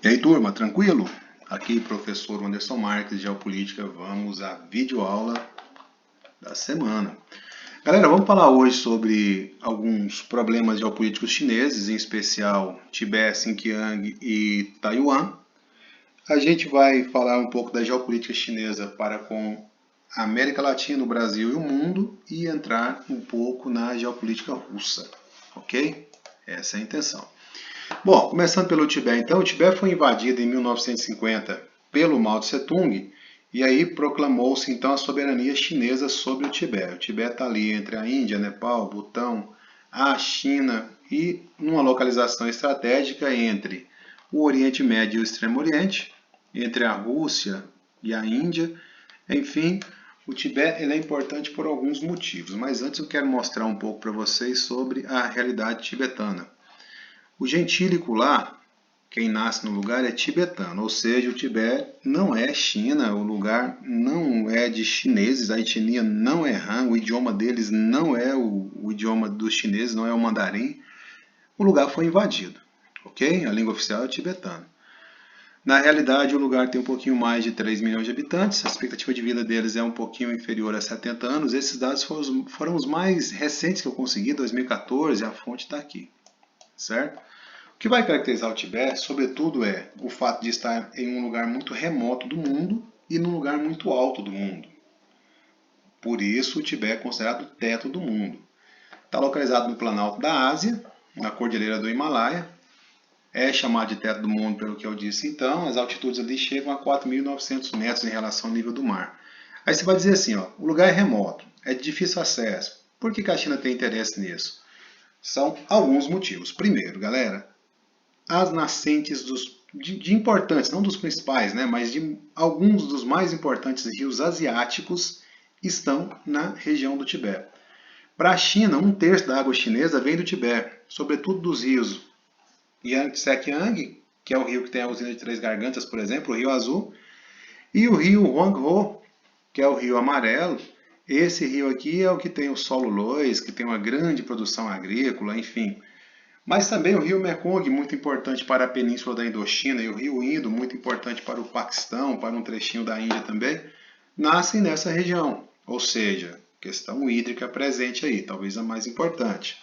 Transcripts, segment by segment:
E aí, turma, tranquilo? Aqui, professor Anderson Marques, de Geopolítica. Vamos à videoaula da semana. Galera, vamos falar hoje sobre alguns problemas geopolíticos chineses, em especial Tibete, Xinjiang e Taiwan. A gente vai falar um pouco da geopolítica chinesa para com a América Latina, o Brasil e o mundo, e entrar um pouco na geopolítica russa, ok? Essa é a intenção. Bom, começando pelo Tibete, então, o Tibete foi invadido em 1950 pelo Mao Tse-tung e aí proclamou-se então a soberania chinesa sobre o Tibete. O Tibete está ali entre a Índia, Nepal, Butão, a China e numa localização estratégica entre o Oriente Médio e o Extremo Oriente, entre a Rússia e a Índia, enfim. O Tibete ele é importante por alguns motivos, mas antes eu quero mostrar um pouco para vocês sobre a realidade tibetana. O gentílico lá, quem nasce no lugar, é tibetano, ou seja, o Tibete não é China, o lugar não é de chineses, a etnia não é Han, o idioma deles não é o idioma dos chineses, não é o mandarim. O lugar foi invadido, ok? A língua oficial é tibetano. Na realidade, o lugar tem um pouquinho mais de 3 milhões de habitantes, a expectativa de vida deles é um pouquinho inferior a 70 anos. Esses dados foram os mais recentes que eu consegui, 2014, a fonte está aqui, certo? O que vai caracterizar o Tibete, sobretudo, é o fato de estar em um lugar muito remoto do mundo e num lugar muito alto do mundo. Por isso, o Tibete é considerado o teto do mundo. Está localizado no Planalto da Ásia, na Cordilheira do Himalaia. É chamado de teto do mundo, pelo que eu disse então. As altitudes ali chegam a 4.900 metros em relação ao nível do mar. Aí você vai dizer assim, ó, o lugar é remoto, é de difícil acesso. Por que a China tem interesse nisso? São alguns motivos. Primeiro, galera, as nascentes de importantes, não dos principais, né, mas de alguns dos mais importantes rios asiáticos estão na região do Tibete. Para a China, 1/3 da água chinesa vem do Tibete, sobretudo dos rios Yangtze-Kiang, que é o rio que tem a usina de Três Gargantas, por exemplo, o Rio Azul, e o rio Huanghe, que é o rio amarelo. Esse rio aqui é o que tem o solo loess, que tem uma grande produção agrícola, enfim. Mas também o rio Mekong, muito importante para a península da Indochina, e o rio Indo, muito importante para o Paquistão, para um trechinho da Índia também, nascem nessa região. Ou seja, questão hídrica presente aí, talvez a mais importante.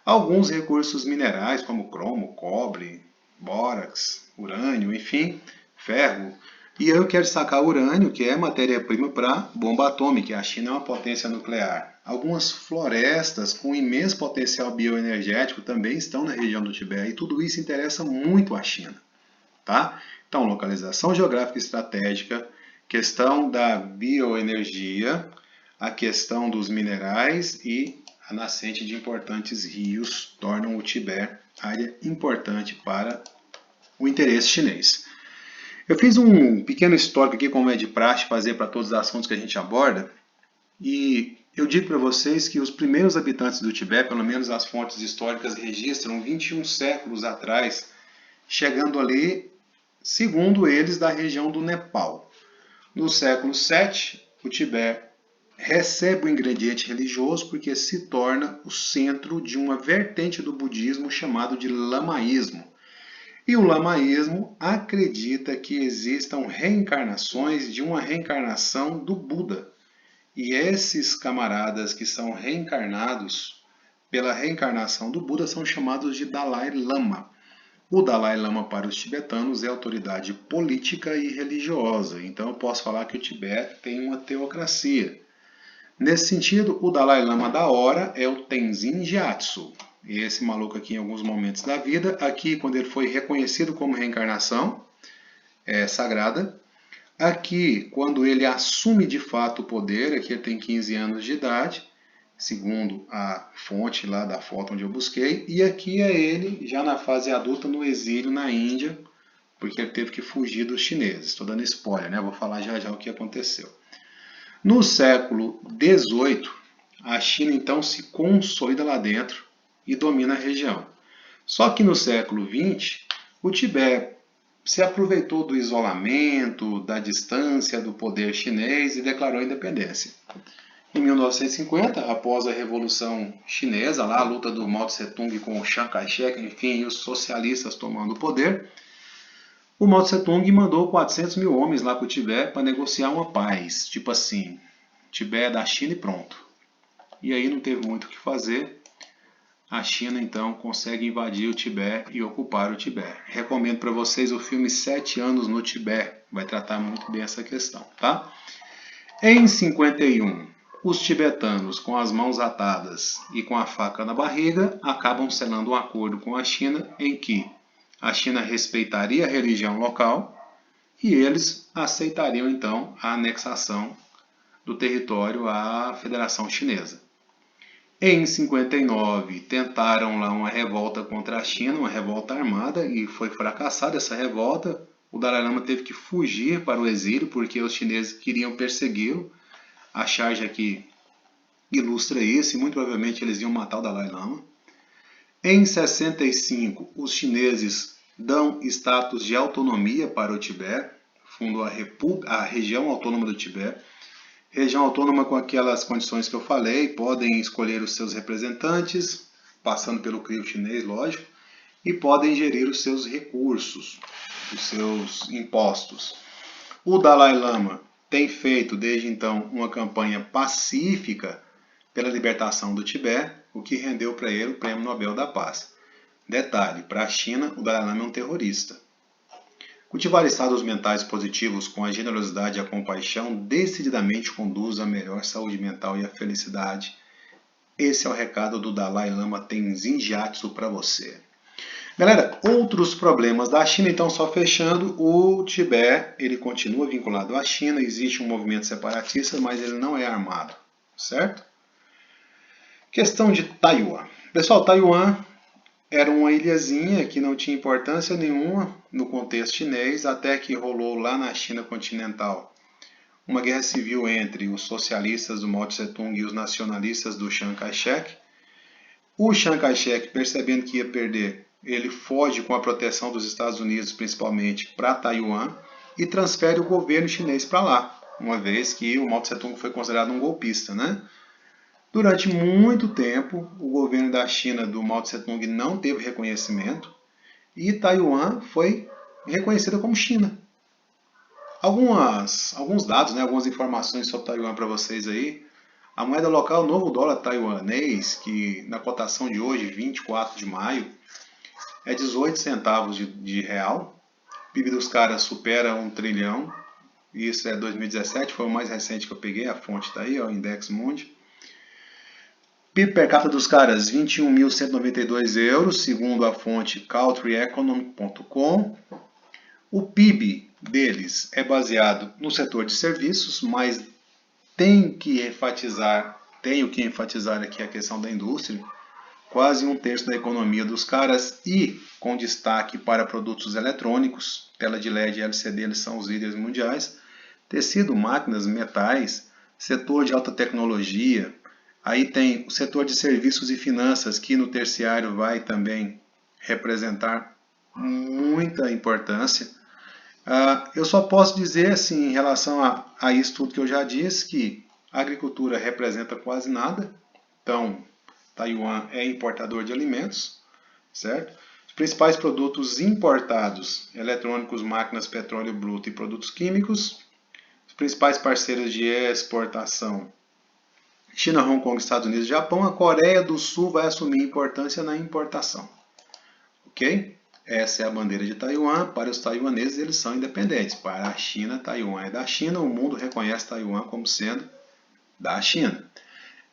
Alguns recursos minerais, como cromo, cobre, bórax, urânio, enfim, ferro. E eu quero destacar o urânio, que é matéria-prima para bomba atômica. A China é uma potência nuclear. Algumas florestas com imenso potencial bioenergético também estão na região do Tibete. E tudo isso interessa muito à China. Tá? Então, localização geográfica estratégica, questão da bioenergia, a questão dos minerais e a nascente de importantes rios tornam o Tibete área importante para o interesse chinês. Eu fiz um pequeno histórico aqui, como é de praxe fazer para todos os assuntos que a gente aborda, e eu digo para vocês que os primeiros habitantes do Tibete, pelo menos as fontes históricas registram 21 séculos atrás, chegando ali, segundo eles, da região do Nepal. No século VII, o Tibete recebe o ingrediente religioso porque se torna o centro de uma vertente do budismo chamado de lamaísmo. E o lamaísmo acredita que existam reencarnações de uma reencarnação do Buda. E esses camaradas que são reencarnados pela reencarnação do Buda são chamados de Dalai Lama. O Dalai Lama para os tibetanos é autoridade política e religiosa. Então eu posso falar que o Tibete tem uma teocracia. Nesse sentido, o Dalai Lama da hora é o Tenzin Gyatso. Esse maluco aqui em alguns momentos da vida, aqui quando ele foi reconhecido como reencarnação sagrada, aqui quando ele assume de fato o poder, aqui ele tem 15 anos de idade, segundo a fonte lá da foto onde eu busquei, e aqui é ele já na fase adulta no exílio na Índia, porque ele teve que fugir dos chineses. Estou dando spoiler, né? Vou falar já já o que aconteceu. No século XVIII, a China então se consolida lá dentro e domina a região. Só que no século XX, o Tibete se aproveitou do isolamento, da distância do poder chinês e declarou a independência. Em 1950, após a Revolução Chinesa, lá, a luta do Mao Tse-tung com o Chiang Kai-shek, enfim, os socialistas tomando o poder, O Mao Tse Tung mandou 400 mil homens lá para o Tibete para negociar uma paz. Tipo assim, Tibete é da China e pronto. E aí não teve muito o que fazer. A China então consegue invadir o Tibete e ocupar o Tibete. Recomendo para vocês o filme 7 anos no Tibete. Vai tratar muito bem essa questão, tá? Em 51, os tibetanos, com as mãos atadas e com a faca na barriga, acabam selando um acordo com a China em que a China respeitaria a religião local e eles aceitariam então a anexação do território à Federação Chinesa. Em 59, tentaram lá uma revolta contra a China, uma revolta armada, e foi fracassada essa revolta. O Dalai Lama teve que fugir para o exílio porque os chineses queriam persegui-lo. A charge aqui ilustra isso e muito provavelmente eles iam matar o Dalai Lama. Em 65, os chineses dão status de autonomia para o Tibete, fundam a região autônoma do Tibete. Região autônoma com aquelas condições que eu falei, podem escolher os seus representantes, passando pelo crivo chinês, lógico, e podem gerir os seus recursos, os seus impostos. O Dalai Lama tem feito desde então uma campanha pacífica pela libertação do Tibete, o que rendeu para ele o Prêmio Nobel da Paz. Detalhe, para a China, o Dalai Lama é um terrorista. Cultivar estados mentais positivos com a generosidade e a compaixão decididamente conduz à melhor saúde mental e à felicidade. Esse é o recado do Dalai Lama Tenzin Gyatso para você. Galera, outros problemas da China, então só fechando, o Tibete, ele continua vinculado à China, existe um movimento separatista, mas ele não é armado, certo? Questão de Taiwan. Pessoal, Taiwan era uma ilhazinha que não tinha importância nenhuma no contexto chinês, até que rolou lá na China continental uma guerra civil entre os socialistas do Mao Tse-tung e os nacionalistas do Chiang Kai-shek. O Chiang Kai-shek, percebendo que ia perder, ele foge com a proteção dos Estados Unidos, principalmente, para Taiwan e transfere o governo chinês para lá, uma vez que o Mao Tse-tung foi considerado um golpista, né? Durante muito tempo, o governo da China do Mao Tse-tung não teve reconhecimento e Taiwan foi reconhecida como China. Alguns dados, né, algumas informações sobre Taiwan para vocês aí. A moeda local, o novo dólar taiwanês, que na cotação de hoje, 24 de maio, é 18 centavos de real. O PIB dos caras supera 1 trilhão. Isso é 2017, foi o mais recente que eu peguei, a fonte está aí, ó, o Index Mundi. PIB per capita dos caras, 21.192 euros, segundo a fonte countryeconomic.com. O PIB deles é baseado no setor de serviços, mas tenho que enfatizar aqui a questão da indústria. Quase 1/3 da economia dos caras e com destaque para produtos eletrônicos. Tela de LED e LCD, eles são os líderes mundiais. Tecido, máquinas, metais, setor de alta tecnologia. Aí tem o setor de serviços e finanças, que no terciário vai também representar muita importância. Eu só posso dizer, assim, em relação a isso tudo que eu já disse, que a agricultura representa quase nada. Então, Taiwan é importador de alimentos, certo? Os principais produtos importados, eletrônicos, máquinas, petróleo bruto e produtos químicos. Os principais parceiros de exportação, China, Hong Kong, Estados Unidos e Japão. A Coreia do Sul vai assumir importância na importação. Ok? Essa é a bandeira de Taiwan. Para os taiwaneses, eles são independentes. Para a China, Taiwan é da China. O mundo reconhece Taiwan como sendo da China.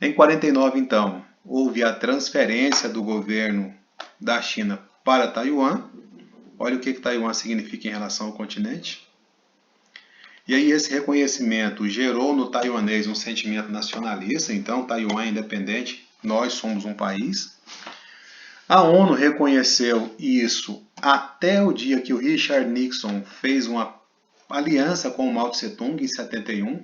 Em 49, então, houve a transferência do governo da China para Taiwan. Olha o que Taiwan significa em relação ao continente. E aí esse reconhecimento gerou no taiwanês um sentimento nacionalista. Então, Taiwan é independente, nós somos um país. A ONU reconheceu isso até o dia que o Richard Nixon fez uma aliança com o Mao Tse-tung em 71.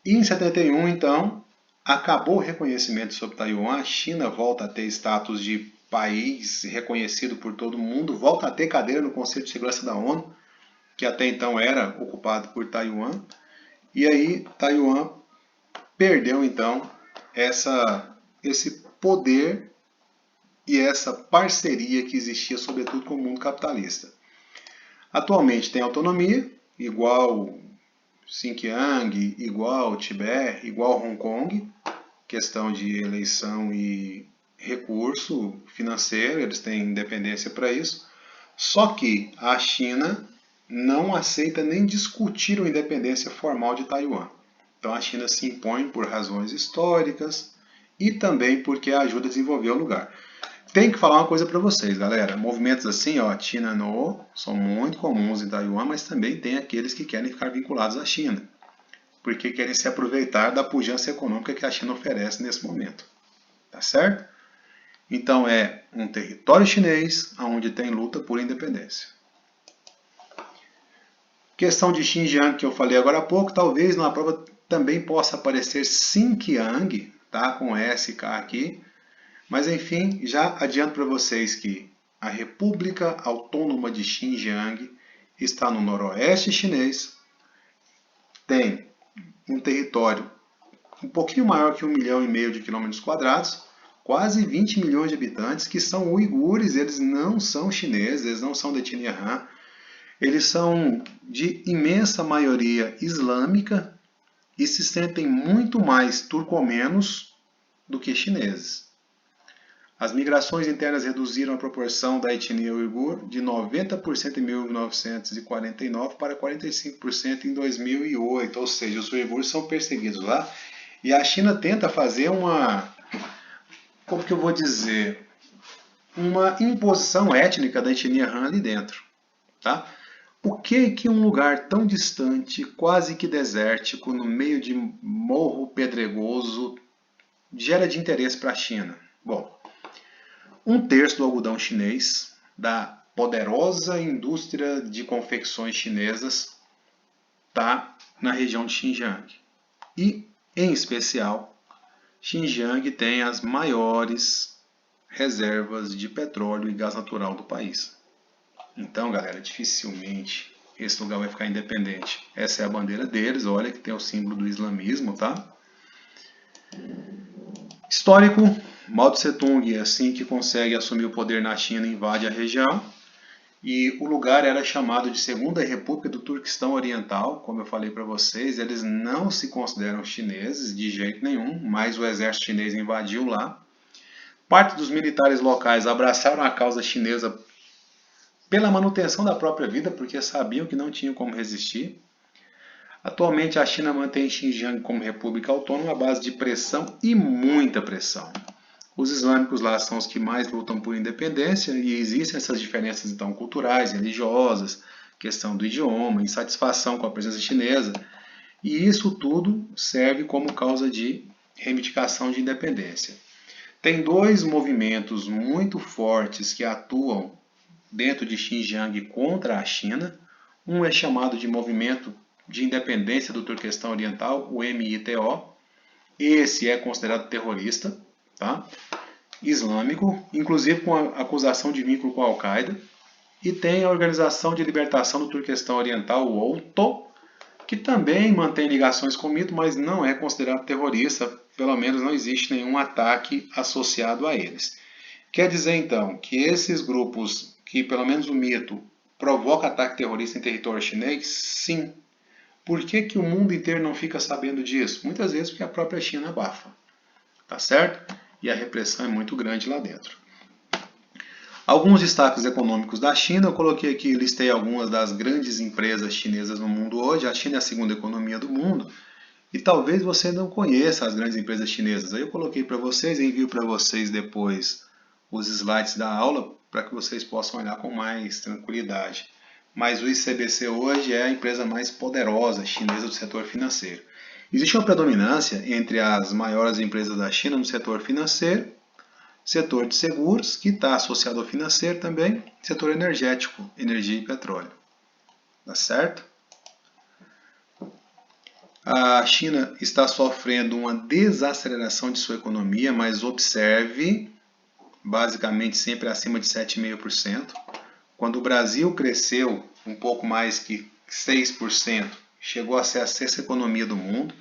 E em 71, então, acabou o reconhecimento sobre Taiwan. A China volta a ter status de país reconhecido por todo mundo, volta a ter cadeira no Conselho de Segurança da ONU, que até então era ocupado por Taiwan. E aí Taiwan perdeu então esse poder e essa parceria que existia sobretudo com o mundo capitalista. Atualmente tem autonomia, igual Xinjiang, igual Tibete, igual Hong Kong, questão de eleição e recurso financeiro, eles têm independência para isso. Só que a China não aceita nem discutir a independência formal de Taiwan. Então a China se impõe por razões históricas e também porque ajuda a desenvolver o lugar. Tem que falar uma coisa para vocês, galera. Movimentos assim, ó, China no, são muito comuns em Taiwan, mas também tem aqueles que querem ficar vinculados à China, porque querem se aproveitar da pujança econômica que a China oferece nesse momento. Tá certo? Então é um território chinês onde tem luta por independência. Questão de Xinjiang que eu falei agora há pouco, talvez na prova também possa aparecer Xinjiang, tá? Com SK aqui. Mas enfim, já adianto para vocês que a República Autônoma de Xinjiang está no noroeste chinês, tem um território um pouquinho maior que 1,5 milhão de quilômetros quadrados, quase 20 milhões de habitantes, que são uigures, eles não são chineses, eles não são da etnia Han, eles são de imensa maioria islâmica e se sentem muito mais turcomenos do que chineses. As migrações internas reduziram a proporção da etnia uigur de 90% em 1949 para 45% em 2008, ou seja, os uigures são perseguidos lá. E a China tenta fazer como que eu vou dizer, uma imposição étnica da etnia Han ali dentro. Tá? Por que um lugar tão distante, quase que desértico, no meio de morro pedregoso, gera de interesse para a China? Bom, 1/3 do algodão chinês, da poderosa indústria de confecções chinesas, está na região de Xinjiang. E, em especial, Xinjiang tem as maiores reservas de petróleo e gás natural do país. Então, galera, dificilmente esse lugar vai ficar independente. Essa é a bandeira deles, olha que tem o símbolo do islamismo, tá? Histórico, Mao Tse-tung, assim que consegue assumir o poder na China, invade a região. E o lugar era chamado de Segunda República do Turquestão Oriental, como eu falei para vocês, eles não se consideram chineses de jeito nenhum, mas o exército chinês invadiu lá. Parte dos militares locais abraçaram a causa chinesa pela manutenção da própria vida, porque sabiam que não tinham como resistir. Atualmente a China mantém Xinjiang como república autônoma à base de pressão e muita pressão. Os islâmicos lá são os que mais lutam por independência e existem essas diferenças então culturais, religiosas, questão do idioma, insatisfação com a presença chinesa. E isso tudo serve como causa de reivindicação de independência. Tem dois movimentos muito fortes que atuam dentro de Xinjiang contra a China. Um é chamado de Movimento de Independência do Turquestão Oriental, o MITO. Esse é considerado terrorista, tá? Islâmico, inclusive com a acusação de vínculo com a Al-Qaeda. E tem a Organização de Libertação do Turquestão Oriental, o OUTO, que também mantém ligações com o mito, mas não é considerado terrorista, pelo menos não existe nenhum ataque associado a eles. Quer dizer então que esses grupos, que pelo menos o mito provoca ataque terrorista em território chinês, sim. Por que o mundo inteiro não fica sabendo disso? Muitas vezes porque a própria China abafa, tá certo? E a repressão é muito grande lá dentro. Alguns destaques econômicos da China, eu coloquei aqui, listei algumas das grandes empresas chinesas no mundo hoje. A China é a segunda economia do mundo e talvez você não conheça as grandes empresas chinesas. Aí eu coloquei para vocês, envio para vocês depois os slides da aula para que vocês possam olhar com mais tranquilidade. Mas o ICBC hoje é a empresa mais poderosa chinesa do setor financeiro. Existe uma predominância entre as maiores empresas da China no setor financeiro, setor de seguros, que está associado ao financeiro também, setor energético, energia e petróleo. Tá certo? A China está sofrendo uma desaceleração de sua economia, mas observe, basicamente sempre acima de 7,5%. Quando o Brasil cresceu um pouco mais que 6%, chegou a ser a sexta economia do mundo.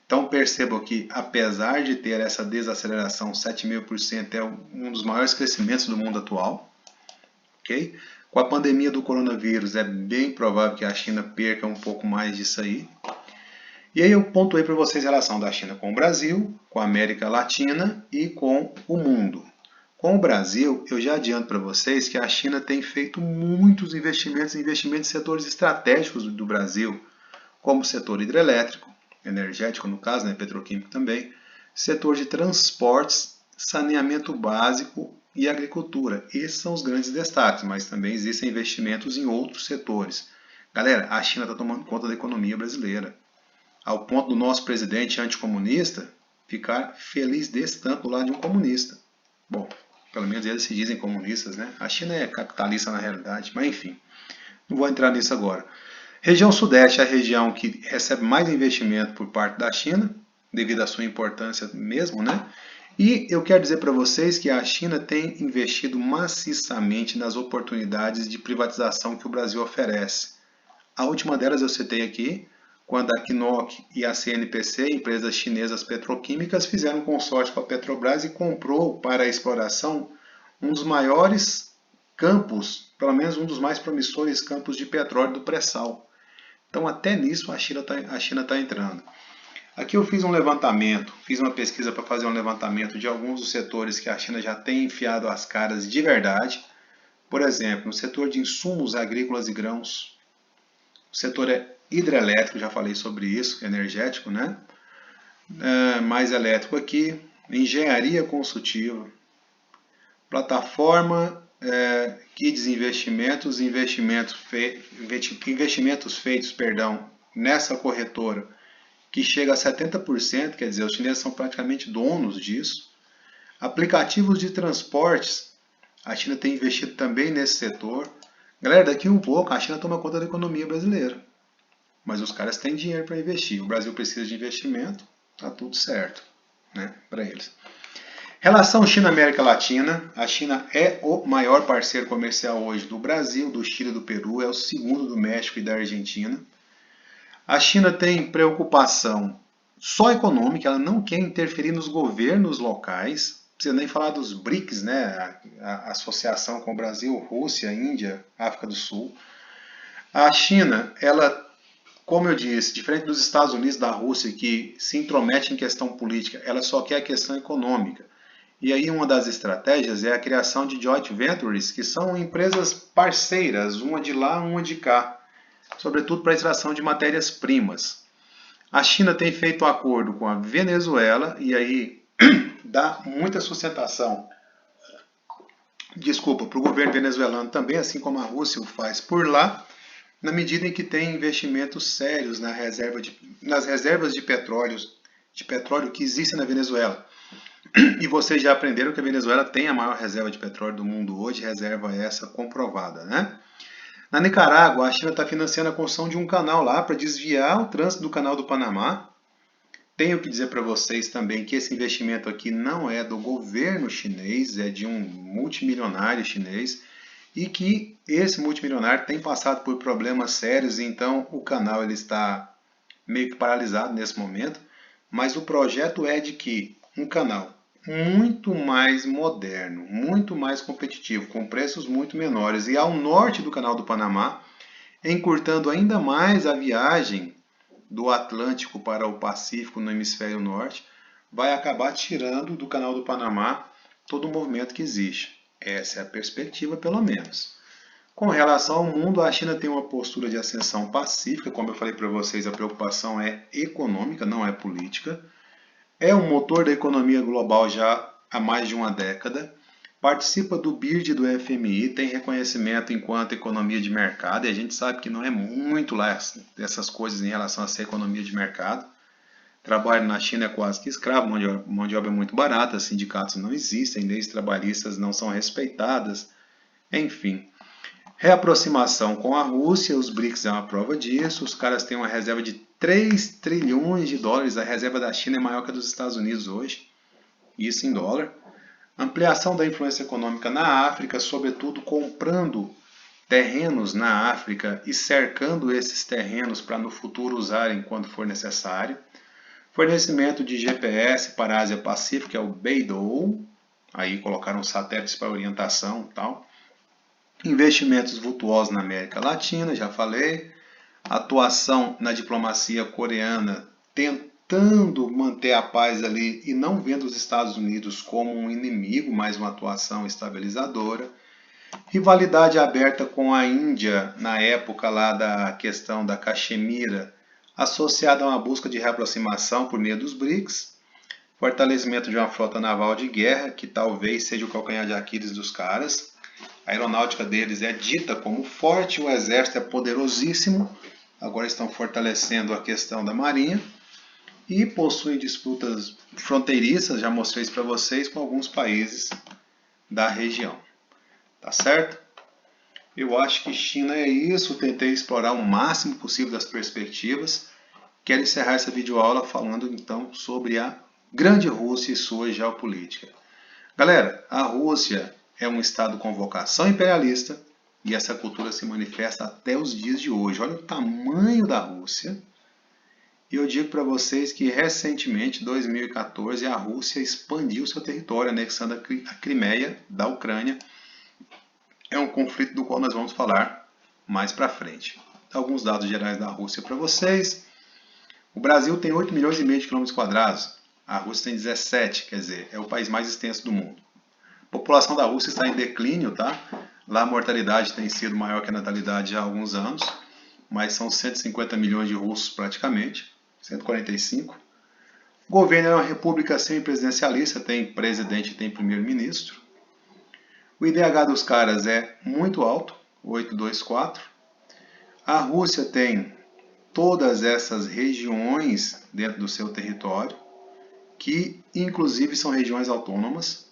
Então percebam que, apesar de ter essa desaceleração, 7,5% é um dos maiores crescimentos do mundo atual. Okay? Com a pandemia do coronavírus, é bem provável que a China perca um pouco mais disso aí. E aí eu pontuei para vocês a relação da China com o Brasil, com a América Latina e com o mundo. Com o Brasil, eu já adianto para vocês que a China tem feito muitos investimentos em setores estratégicos do Brasil, como o setor hidrelétrico, energético no caso, né, petroquímico também, setor de transportes, saneamento básico e agricultura. Esses são os grandes destaques, mas também existem investimentos em outros setores. Galera, a China está tomando conta da economia brasileira, ao ponto do nosso presidente anticomunista ficar feliz desse tanto do lado de um comunista. Bom, pelo menos eles se dizem comunistas, né? A China é capitalista na realidade, mas enfim, não vou entrar nisso agora. Região Sudeste é a região que recebe mais investimento por parte da China, devido à sua importância mesmo, né? E eu quero dizer para vocês que a China tem investido maciçamente nas oportunidades de privatização que o Brasil oferece. A última delas eu citei aqui, quando a CNOOC e a CNPC, empresas chinesas petroquímicas, fizeram um consórcio com a Petrobras e comprou para a exploração um dos maiores campos, pelo menos um dos mais promissores campos de petróleo do pré-sal. Então até nisso a China está entrando. Aqui eu fiz um levantamento, fiz uma pesquisa para fazer um levantamento de alguns dos setores que a China já tem enfiado as caras de verdade. Por exemplo, no setor de insumos agrícolas e grãos, o setor hidrelétrico, já falei sobre isso, energético, né? Mais elétrico aqui, engenharia consultiva, plataforma Kids Investimentos, investimentos feitos, nessa corretora, que chega a 70%, quer dizer, os chineses são praticamente donos disso. Aplicativos de transportes, a China tem investido também nesse setor. Galera, daqui um pouco a China toma conta da economia brasileira. Mas os caras têm dinheiro para investir. O Brasil precisa de investimento, tá tudo certo, né, para eles. Relação China-América Latina. A China é o maior parceiro comercial hoje do Brasil, do Chile e do Peru. É o segundo do México e da Argentina. A China tem preocupação só econômica, ela não quer interferir nos governos locais. Não precisa nem falar dos BRICS, né? A associação com o Brasil, Rússia, Índia, África do Sul. A China, ela, como eu disse, diferente dos Estados Unidos, da Rússia, que se intromete em questão política, ela só quer a questão econômica. E aí uma das estratégias é a criação de joint ventures, que são empresas parceiras, uma de lá, uma de cá, sobretudo para a extração de matérias-primas. A China tem feito um acordo com a Venezuela, e aí dá muita sustentação, para o governo venezuelano também, assim como a Rússia o faz por lá, na medida em que tem investimentos sérios nas reservas de petróleo que existem na Venezuela. E vocês já aprenderam que a Venezuela tem a maior reserva de petróleo do mundo hoje, reserva essa comprovada, né? Na Nicarágua, a China está financiando a construção de um canal lá para desviar o trânsito do canal do Panamá. Tenho que dizer para vocês também que esse investimento aqui não é do governo chinês, é de um multimilionário chinês, e que esse multimilionário tem passado por problemas sérios, então o canal ele está meio que paralisado nesse momento, mas o projeto é de que um canal muito mais moderno, muito mais competitivo, com preços muito menores, e ao norte do canal do Panamá, encurtando ainda mais a viagem do Atlântico para o Pacífico no hemisfério norte, vai acabar tirando do canal do Panamá todo o movimento que existe. Essa é a perspectiva, pelo menos. Com relação ao mundo, a China tem uma postura de ascensão pacífica, como eu falei para vocês, a preocupação é econômica, não é política. É um motor da economia global já há mais de uma década. Participa do BIRD e do FMI, tem reconhecimento enquanto economia de mercado, e a gente sabe que não é muito lá essas coisas em relação a ser economia de mercado. Trabalho na China é quase que escravo, mão de obra é muito barata, sindicatos não existem, leis trabalhistas não são respeitadas, enfim. Reaproximação com a Rússia, os BRICS é uma prova disso, os caras têm uma reserva de 3 trilhões de dólares, a reserva da China é maior que a dos Estados Unidos hoje, isso em dólar. Ampliação da influência econômica na África, sobretudo comprando terrenos na África e cercando esses terrenos para no futuro usarem quando for necessário. Fornecimento de GPS para a Ásia Pacífica, é o BeiDou, aí colocaram satélites para orientação e tal. Investimentos vultuosos na América Latina, já falei. Atuação na diplomacia coreana, tentando manter a paz ali e não vendo os Estados Unidos como um inimigo, mas uma atuação estabilizadora. Rivalidade aberta com a Índia na época lá da questão da Caxemira, associada a uma busca de reaproximação por meio dos BRICS. Fortalecimento de uma frota naval de guerra, que talvez seja o calcanhar de Aquiles dos caras. A aeronáutica deles é dita como forte, o exército é poderosíssimo. Agora estão fortalecendo a questão da marinha. E possuem disputas fronteiriças, já mostrei isso para vocês, com alguns países da região. Tá certo? Eu acho que China é isso. Tentei explorar o máximo possível das perspectivas. Quero encerrar essa videoaula falando então sobre a Grande Rússia e sua geopolítica. Galera, a Rússia é um estado com vocação imperialista e essa cultura se manifesta até os dias de hoje. Olha o tamanho da Rússia. E eu digo para vocês que recentemente, em 2014, a Rússia expandiu seu território, anexando a Crimeia da Ucrânia. É um conflito do qual nós vamos falar mais para frente. Alguns dados gerais da Rússia para vocês. O Brasil tem 8 milhões e meio de quilômetros quadrados. A Rússia tem 17, quer dizer, é o país mais extenso do mundo. A população da Rússia está em declínio, tá? Lá a mortalidade tem sido maior que a natalidade há alguns anos, mas são 150 milhões de russos praticamente, 145. O governo é uma república semipresidencialista, tem presidente e tem primeiro-ministro. O IDH dos caras é muito alto, 824. A Rússia tem todas essas regiões dentro do seu território, que inclusive são regiões autônomas,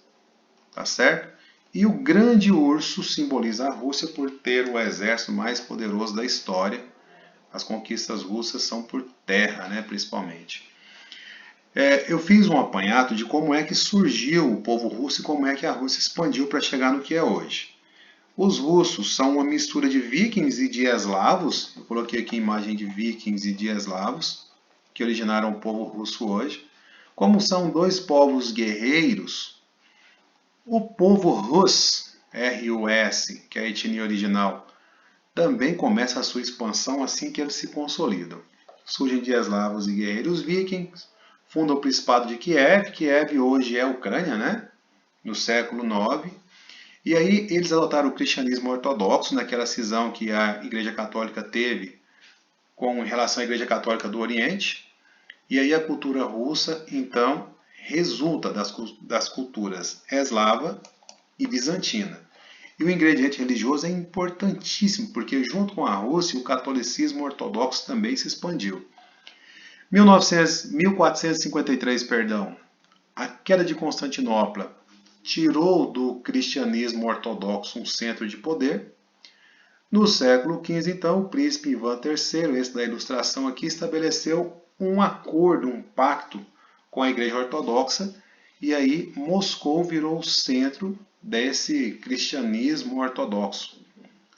tá certo? E o grande urso simboliza a Rússia por ter o exército mais poderoso da história. As conquistas russas são por terra, né, principalmente. Eu fiz um apanhado de como é que surgiu o povo russo e como é que a Rússia expandiu para chegar no que é hoje. Os russos são uma mistura de vikings e de eslavos. Eu coloquei aqui a imagem de vikings e de eslavos, que originaram o povo russo hoje. Como são dois povos guerreiros, o povo Rus, R-U-S, que é a etnia original, também começa a sua expansão assim que eles se consolidam. Surgem de eslavos e guerreiros vikings, fundam o Principado de Kiev. Kiev hoje é a Ucrânia, né? No século IX. E aí eles adotaram o cristianismo ortodoxo, naquela cisão que a Igreja Católica teve com relação à Igreja Católica do Oriente. E aí a cultura russa, então, resulta das culturas eslava e bizantina. E o ingrediente religioso é importantíssimo, porque junto com a Rússia, o catolicismo ortodoxo também se expandiu. 1453, a queda de Constantinopla tirou do cristianismo ortodoxo um centro de poder. No século XV, então, o príncipe Ivan III, esse da ilustração aqui, estabeleceu um acordo, um pacto com a Igreja Ortodoxa, e aí Moscou virou o centro desse cristianismo ortodoxo.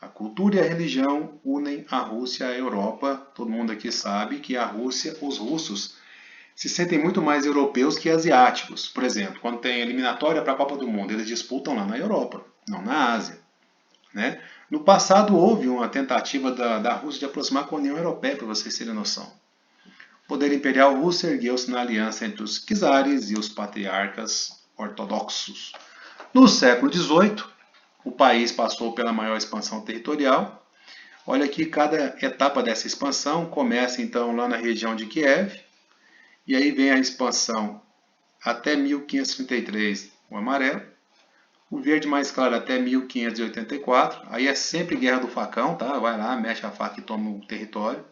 A cultura e a religião unem a Rússia à Europa. Todo mundo aqui sabe que a Rússia, os russos, se sentem muito mais europeus que asiáticos. Por exemplo, quando tem eliminatória para a Copa do Mundo, eles disputam lá na Europa, não na Ásia, né? No passado houve uma tentativa da Rússia de aproximar com a União Europeia, para vocês terem noção. O poder imperial russo ergueu-se na aliança entre os czares e os patriarcas ortodoxos. No século XVIII, o país passou pela maior expansão territorial. Olha aqui, cada etapa dessa expansão começa então lá na região de Kiev, e aí vem a expansão até 1533, o amarelo. O verde mais claro até 1584, aí é sempre guerra do facão, tá? Vai lá, mexe a faca e toma o território.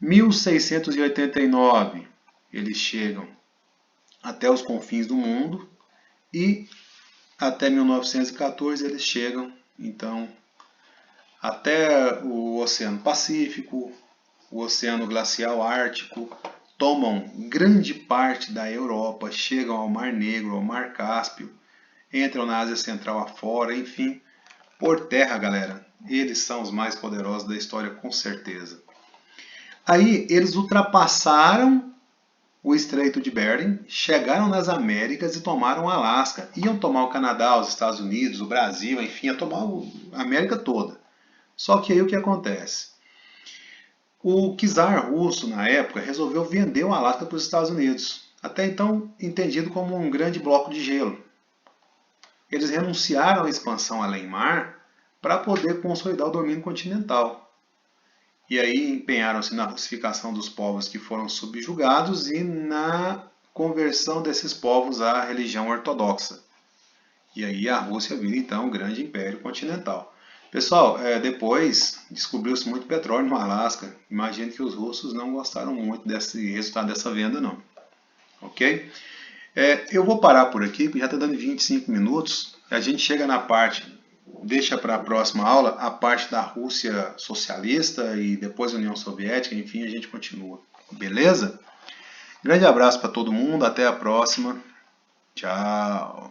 1689, eles chegam até os confins do mundo e até 1914 eles chegam, então, até o Oceano Pacífico, o Oceano Glacial Ártico, tomam grande parte da Europa, chegam ao Mar Negro, ao Mar Cáspio, entram na Ásia Central afora, enfim, por terra, galera, eles são os mais poderosos da história, com certeza. Aí eles ultrapassaram o Estreito de Bering, chegaram nas Américas e tomaram o Alasca. Iam tomar o Canadá, os Estados Unidos, o Brasil, enfim, ia tomar a América toda. Só que aí o que acontece? O czar russo, na época, resolveu vender o Alasca para os Estados Unidos, até então entendido como um grande bloco de gelo. Eles renunciaram à expansão além-mar para poder consolidar o domínio continental. E aí empenharam-se na russificação dos povos que foram subjugados e na conversão desses povos à religião ortodoxa. E aí a Rússia vira então um grande império continental. Pessoal, depois descobriu-se muito petróleo no Alasca. Imagino que os russos não gostaram muito desse resultado dessa venda, não. Ok? Eu vou parar por aqui, porque já está dando 25 minutos. A gente chega na parte, deixa para a próxima aula, a parte da Rússia socialista e depois a União Soviética, enfim, a gente continua. Beleza? Grande abraço para todo mundo, até a próxima. Tchau.